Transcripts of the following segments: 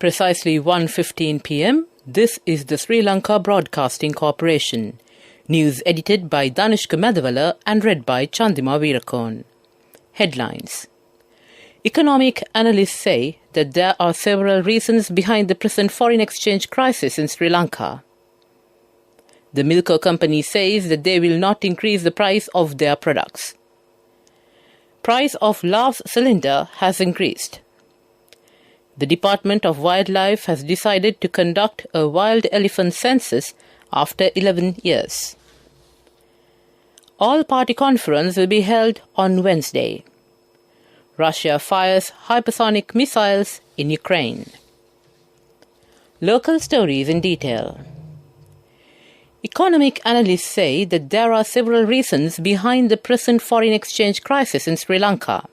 Precisely 1:15 p.m. This is the Sri Lanka Broadcasting Corporation. News edited by Danishka Madhavala and read by Chandima Veerakon. Headlines. Economic analysts say that there are several reasons behind the present foreign exchange crisis in Sri Lanka. The Milko company says that they will not increase the price of their products. Price of Lav's cylinder has increased. The Department of Wildlife has decided to conduct a wild elephant census after 11 years. All-party conference will be held on Wednesday. Russia fires hypersonic missiles in Ukraine. Local stories in detail. Economic analysts say that there are several reasons behind the present foreign exchange crisis in Sri Lanka.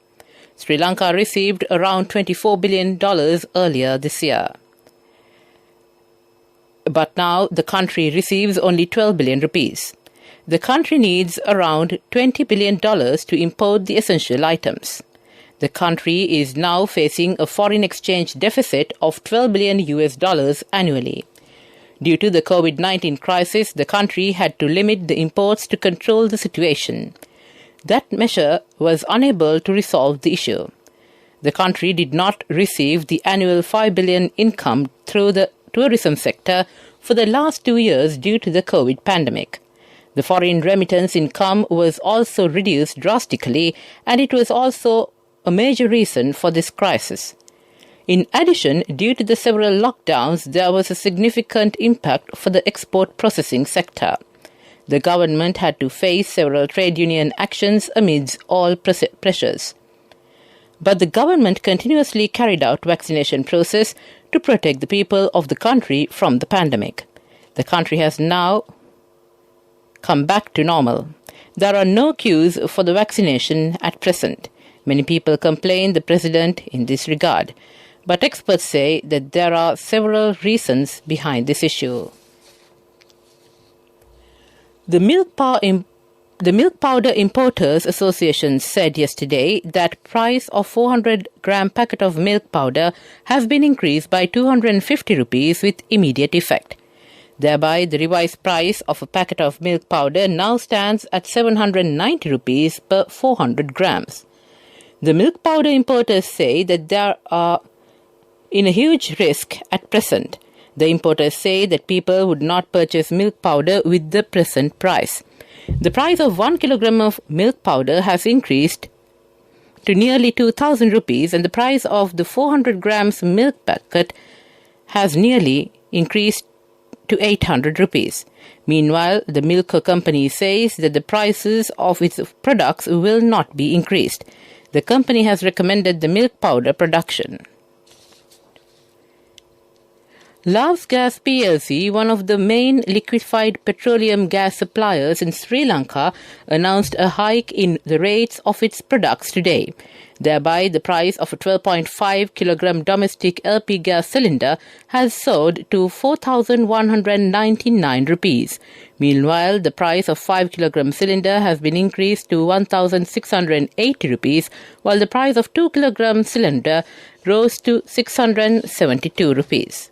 Sri Lanka received around $24 billion earlier this year. But now the country receives only 12 billion rupees. The country needs around $20 billion to import the essential items. The country is now facing a foreign exchange deficit of $12 billion annually. Due to the COVID-19 crisis, the country had to limit the imports to control the situation. That measure was unable to resolve the issue. The country did not receive the annual $5 billion income through the tourism sector for the last 2 years due to the COVID pandemic. The foreign remittance income was also reduced drastically, and it was also a major reason for this crisis. In addition, due to the several lockdowns, there was a significant impact for the export processing sector. The government had to face several trade union actions amidst all pressures. But the government continuously carried out vaccination process to protect the people of the country from the pandemic. The country has now come back to normal. There are no queues for the vaccination at present. Many people complain the president in this regard. But experts say that there are several reasons behind this issue. The Milk Powder Importers Association said yesterday that price of 400-gram packet of milk powder has been increased by 250 rupees with immediate effect. Thereby, the revised price of a packet of milk powder now stands at 790 rupees per 400 grams. The milk powder importers say that they are in a huge risk at present. The importers say that people would not purchase milk powder with the present price. The price of 1 kilogram of milk powder has increased to nearly 2,000 rupees, and the price of the 400 grams milk packet has nearly increased to 800 rupees. Meanwhile, the milk company says that the prices of its products will not be increased. The company has recommended the milk powder production. Lav's Gas plc, one of the main liquefied petroleum gas suppliers in Sri Lanka, announced a hike in the rates of its products today. Thereby, the price of a 12.5 kilogram domestic LP gas cylinder has soared to 4,199 rupees. Meanwhile, the price of 5 kilogram cylinder has been increased to 1,680 rupees, while the price of 2 kilogram cylinder rose to 672 rupees.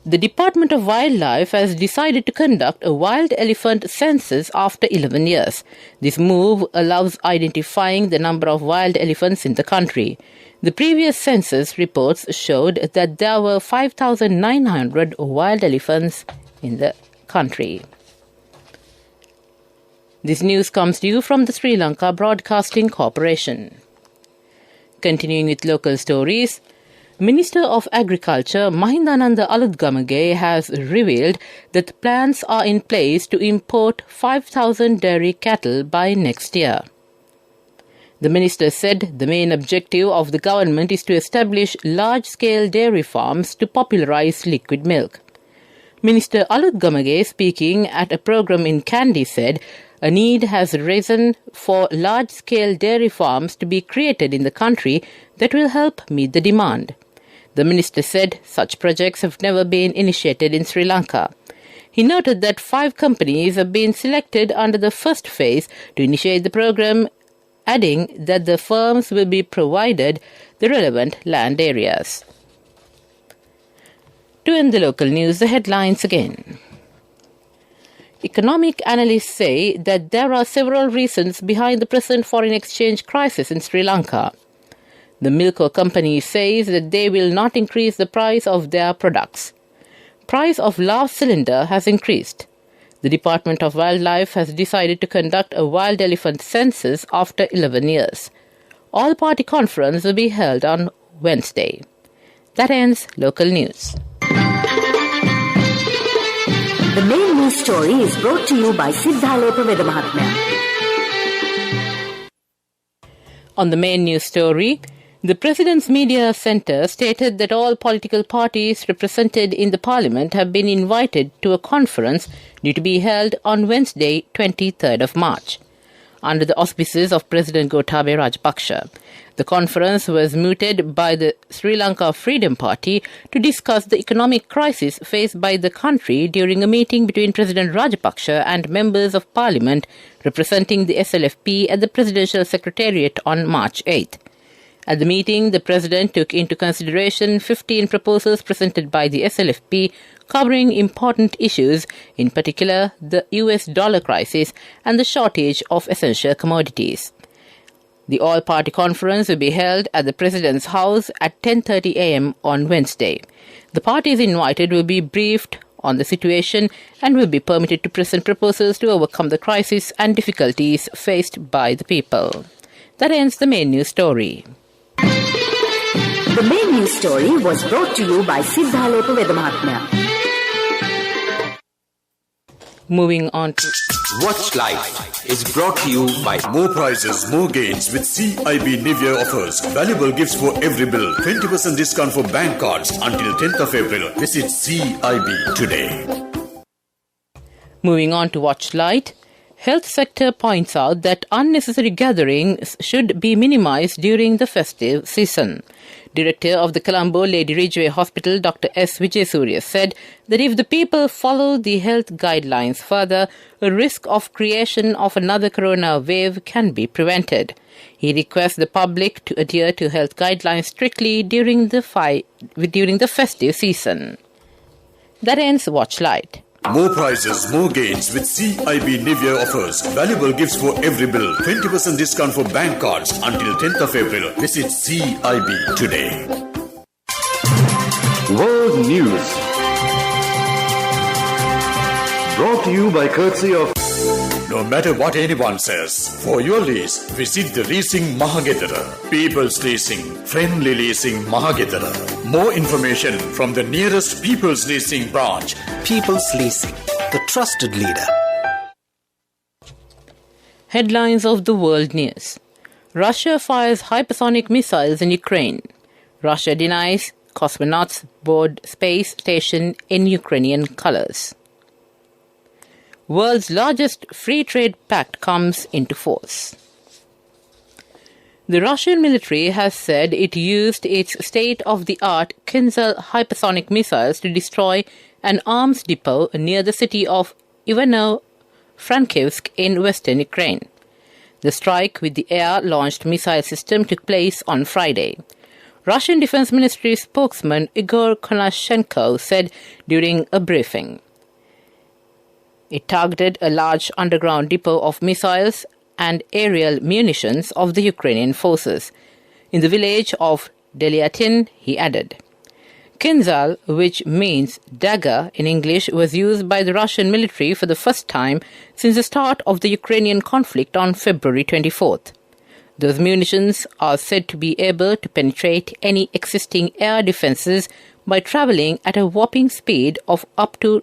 The Department of Wildlife has decided to conduct a wild elephant census after 11 years. This move allows identifying the number of wild elephants in the country. The previous census reports showed that there were 5,900 wild elephants in the country. This news comes to you from the Sri Lanka Broadcasting Corporation. Continuing with local stories, Minister of Agriculture Mahindananda Alutgamage has revealed that plans are in place to import 5,000 dairy cattle by next year. The minister said the main objective of the government is to establish large-scale dairy farms to popularize liquid milk. Minister Alutgamage, speaking at a program in Kandy, said a need has arisen for large-scale dairy farms to be created in the country that will help meet the demand. The minister said such projects have never been initiated in Sri Lanka. He noted that 5 companies have been selected under the first phase to initiate the program, adding that the firms will be provided the relevant land areas. To end the local news, the headlines again. Economic analysts say that there are several reasons behind the present foreign exchange crisis in Sri Lanka. The Milko company says that they will not increase the price of their products. Price of last cylinder has increased. The Department of Wildlife has decided to conduct a wild elephant census after 11 years. All-party conference will be held on Wednesday. That ends local news. The main news story is brought to you by Siddhalepa Vedamahatmya. On the main news story, the President's Media Centre stated that all political parties represented in the Parliament have been invited to a conference due to be held on Wednesday, 23rd of March, under the auspices of President Gotabaya Rajapaksa. The conference was mooted by the Sri Lanka Freedom Party to discuss the economic crisis faced by the country during a meeting between President Rajapaksa and members of Parliament representing the SLFP at the Presidential Secretariat on March 8th. At the meeting, the President took into consideration 15 proposals presented by the SLFP covering important issues, in particular the US dollar crisis and the shortage of essential commodities. The all-party conference will be held at the President's house at 10:30 a.m. on Wednesday. The parties invited will be briefed on the situation and will be permitted to present proposals to overcome the crisis and difficulties faced by the people. That ends the main news story. The main news story was brought to you by Siddhalepa Vedamahatmya. Moving on to Watch Life is brought to you by More prizes, more gains with CIB New Year offers. Valuable gifts for every bill. 20% discount for bank cards until 10th of April. Visit CIB today. Moving on to Watch Light. Health sector points out that unnecessary gatherings should be minimized during the festive season. Director of the Colombo Lady Ridgeway Hospital, Dr. S. Vijaysurya, said that if the people follow the health guidelines further, a risk of creation of another corona wave can be prevented. He requests the public to adhere to health guidelines strictly during the festive season. That ends Watch Light. More prizes, more gains with CIB New Year offers. Valuable gifts for every bill. 20% discount for bank cards until 10th of April. Visit CIB today. World News. Brought to you by courtesy of... No matter what anyone says, for your lease, visit the Leasing Mahagedara. People's Leasing, Friendly Leasing Mahagedara. More information from the nearest People's Leasing branch. People's Leasing, the trusted leader. Headlines of the world news. Russia fires hypersonic missiles in Ukraine. Russia denies cosmonauts board space station in Ukrainian colors. World's largest free trade pact comes into force. The Russian military has said it used its state-of-the-art Kinzhal hypersonic missiles to destroy an arms depot near the city of Ivano-Frankivsk in western Ukraine. The strike with the air-launched missile system took place on Friday. Russian Defense Ministry spokesman Igor Konashenko said during a briefing. It targeted a large underground depot of missiles and aerial munitions of the Ukrainian forces. In the village of Delyatin, he added. Kinzhal, which means dagger in English, was used by the Russian military for the first time since the start of the Ukrainian conflict on February 24th. Those munitions are said to be able to penetrate any existing air defenses by traveling at a whopping speed of up to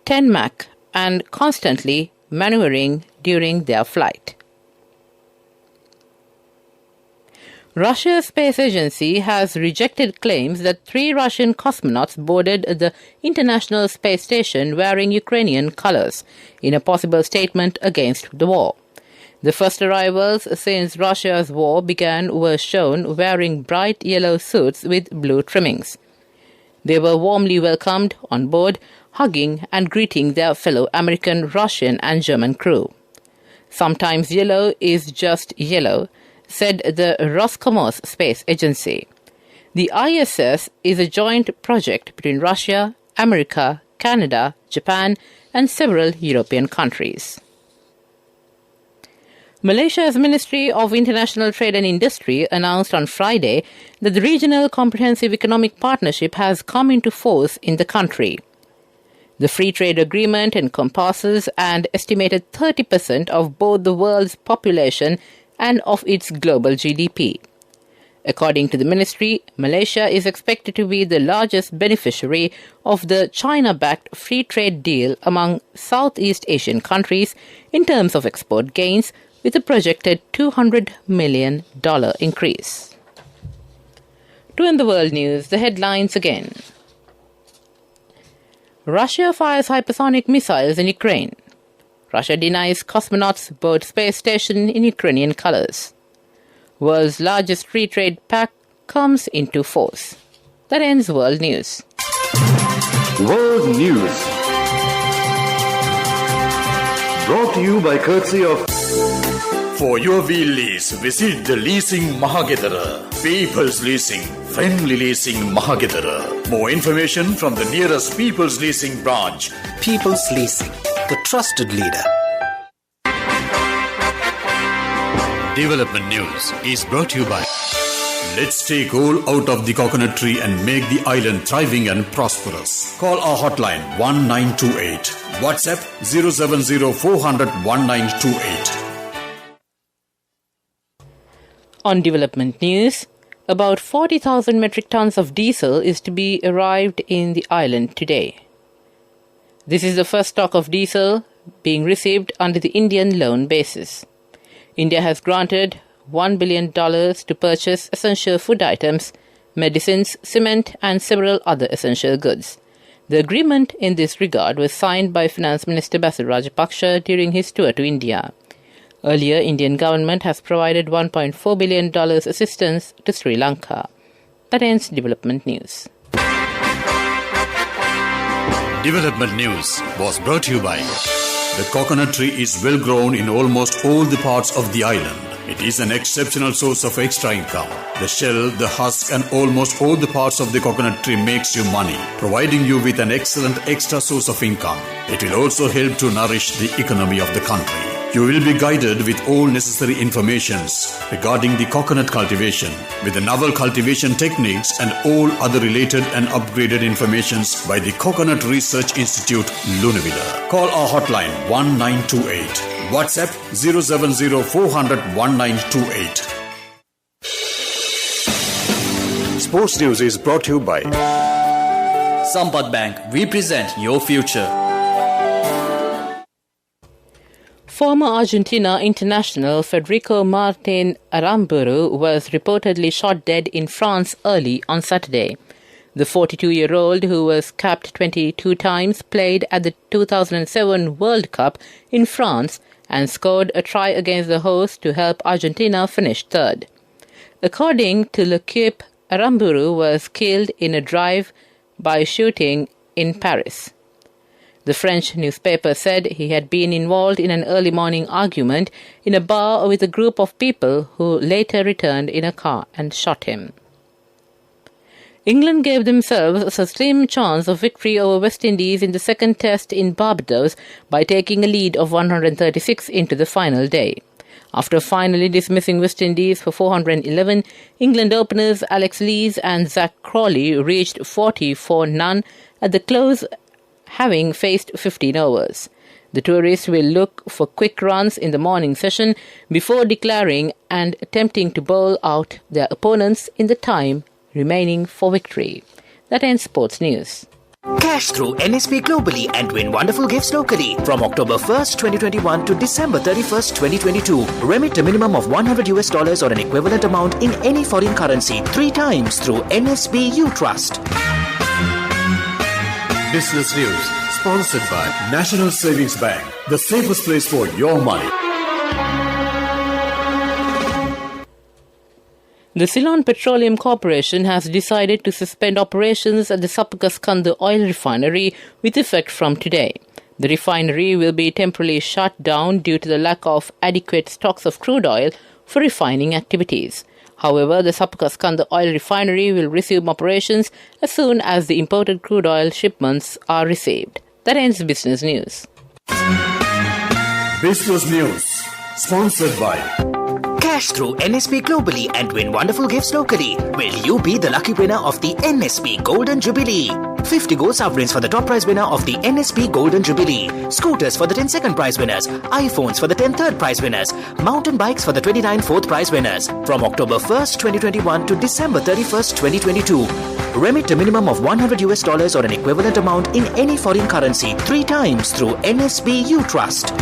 10 Mach and constantly maneuvering during their flight. Russia's space agency has rejected claims that 3 Russian cosmonauts boarded the International Space Station wearing Ukrainian colors in a possible statement against the war. The first arrivals since Russia's war began were shown wearing bright yellow suits with blue trimmings. They were warmly welcomed on board, hugging and greeting their fellow American, Russian and German crew. Sometimes yellow is just yellow, said the Roscosmos space agency. The ISS is a joint project between Russia, America, Canada, Japan, and several European countries. Malaysia's Ministry of International Trade and Industry announced on Friday that the Regional Comprehensive Economic Partnership has come into force in the country. The free trade agreement encompasses an estimated 30% of both the world's population and of its global GDP. According to the ministry, Malaysia is expected to be the largest beneficiary of the China-backed free trade deal among Southeast Asian countries in terms of export gains, with a projected $200 million increase. To end the world news, the headlines again. Russia fires hypersonic missiles in Ukraine. Russia denies cosmonauts board space station in Ukrainian colors. World's largest free trade pact comes into force. That ends world news. World News. Brought to you by courtesy of... For your wheel lease, visit the Leasing Mahagedara. People's Leasing, friendly leasing Mahagedara. More information from the nearest People's Leasing branch. People's Leasing, the trusted leader. Development News is brought to you by... Let's take coal out of the coconut tree and make the island thriving and prosperous. Call our hotline 1928. WhatsApp 070 400 1928. On development news, about 40,000 metric tons of diesel is to be arrived in the island today. This is the first stock of diesel being received under the Indian loan basis. India has granted $1 billion to purchase essential food items, medicines, cement, and several other essential goods. The agreement in this regard was signed by Finance Minister Basil Rajapaksa during his tour to India. Earlier, Indian government has provided $1.4 billion assistance to Sri Lanka. That ends development news. Development News was brought to you by... The coconut tree is well grown in almost all the parts of the island. It is an exceptional source of extra income. The shell, the husk, and almost all the parts of the coconut tree makes you money, providing you with an excellent extra source of income. It will also help to nourish the economy of the country. You will be guided with all necessary informations regarding the coconut cultivation, with the novel cultivation techniques and all other related and upgraded informations by the Coconut Research Institute, Lunavilla. Call our hotline 1928. WhatsApp 070 400 1928. Sports News is brought to you by Sampath Bank. We present your future. Former Argentina international Federico Martin Aramburu was reportedly shot dead in France early on Saturday. The 42-year-old, who was capped 22 times, played at the 2007 World Cup in France and scored a try against the host to help Argentina finish third. According to L'Equipe, Aramburu was killed in a drive-by shooting in Paris. The French newspaper said he had been involved in an early morning argument in a bar with a group of people who later returned in a car and shot him. England gave themselves a slim chance of victory over West Indies in the second test in Barbados by taking a lead of 136 into the final day. After finally dismissing West Indies for 411, England openers Alex Lees and Zach Crawley reached 40 for none at the close, having faced 15 overs. The tourists will look for quick runs in the morning session before declaring and attempting to bowl out their opponents in the time remaining for victory. That ends sports news. Cash through NSP globally and win wonderful gifts locally. From October 1st, 2021 to December 31st, 2022. Remit a minimum of $100 or an equivalent amount in any foreign currency 3 times through NSB U Trust. Business News, sponsored by National Savings Bank, the safest place for your money. The Ceylon Petroleum Corporation has decided to suspend operations at the Sapakaskandu oil refinery with effect from today. The refinery will be temporarily shut down due to the lack of adequate stocks of crude oil for refining activities. However, the Sapakascanda oil refinery will resume operations as soon as the imported crude oil shipments are received. That ends business news. Business News, sponsored by Cash through NSP globally and win wonderful gifts locally. Will you be the lucky winner of the NSP Golden Jubilee? 50 gold sovereigns for the top prize winner of the NSP Golden Jubilee. Scooters for the 10 second prize winners. iPhones for the 10 third prize winners. Mountain bikes for the 29 fourth prize winners. From October 1st, 2021 to December 31st, 2022. Remit a minimum of $100 or an equivalent amount in any foreign currency 3 times through NSB You Trust.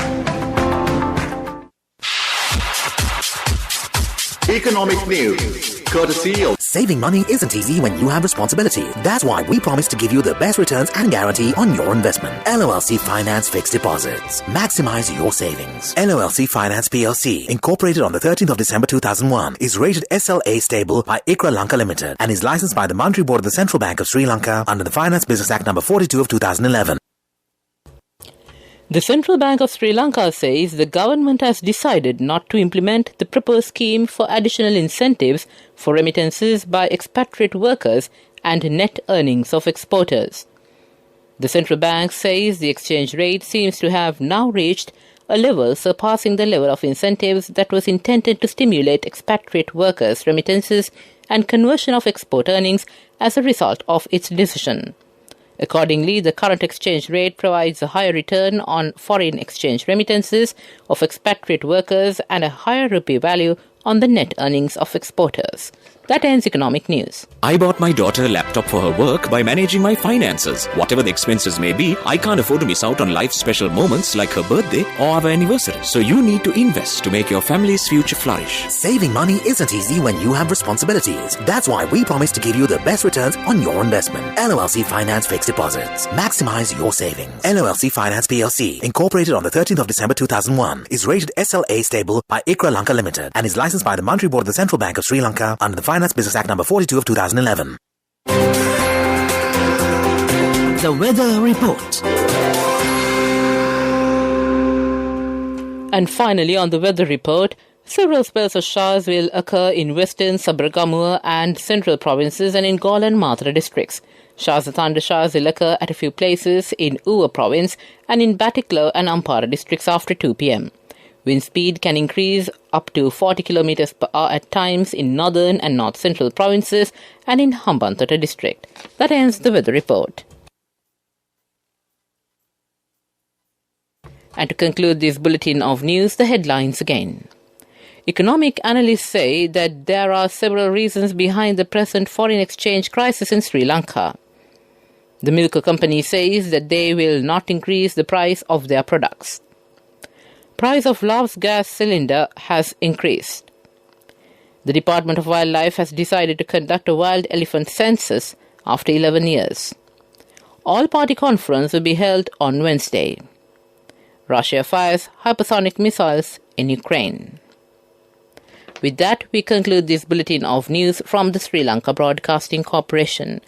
Economic News, courtesy of Saving money isn't easy when you have responsibility. That's why we promise to give you the best returns and guarantee on your investment. LOLC Finance Fixed Deposits. Maximize your savings. LOLC Finance PLC, incorporated on the 13th of December 2001, is rated SLA stable by ICRA Lanka Limited and is licensed by the Monetary Board of the Central Bank of Sri Lanka under the Finance Business Act number 42 of 2011. The Central Bank of Sri Lanka says the government has decided not to implement the proposed scheme for additional incentives for remittances by expatriate workers and net earnings of exporters. The Central Bank says the exchange rate seems to have now reached a level surpassing the level of incentives that was intended to stimulate expatriate workers' remittances and conversion of export earnings as a result of its decision. Accordingly, the current exchange rate provides a higher return on foreign exchange remittances of expatriate workers and a higher rupee value on the net earnings of exporters. That ends economic news. I bought my daughter a laptop for her work by managing my finances. Whatever the expenses may be, I can't afford to miss out on life's special moments like her birthday or our anniversary. So you need to invest to make your family's future flourish. Saving money isn't easy when you have responsibilities. That's why we promise to give you the best returns on your investment. LOLC Finance Fixed Deposits. Maximize your savings. LOLC Finance PLC, incorporated on the 13th of December 2001, is rated SLA stable by ICRA Lanka Limited and is licensed by the Monetary Board of the Central Bank of Sri Lanka under the Finance Business Act number 42 of 2011. The Weather Report. And finally, on the weather report, several spells of showers will occur in western Sabaragamuwa and central provinces and in Galle and Matra districts. Showers and thunder showers will occur at a few places in Uva province and in Batiklo and Ampara districts after 2 p.m. Wind speed can increase up to 40 km per hour at times in northern and north central provinces and in Hambantota district. That ends the weather report. And to conclude this bulletin of news, the headlines again. Economic analysts say that there are several reasons behind the present foreign exchange crisis in Sri Lanka. The Milk Company says that they will not increase the price of their products. Price of Love's gas cylinder has increased. The Department of Wildlife has decided to conduct a wild elephant census after 11 years. All-party conference will be held on Wednesday. Russia fires hypersonic missiles in Ukraine. With that, we conclude this bulletin of news from the Sri Lanka Broadcasting Corporation.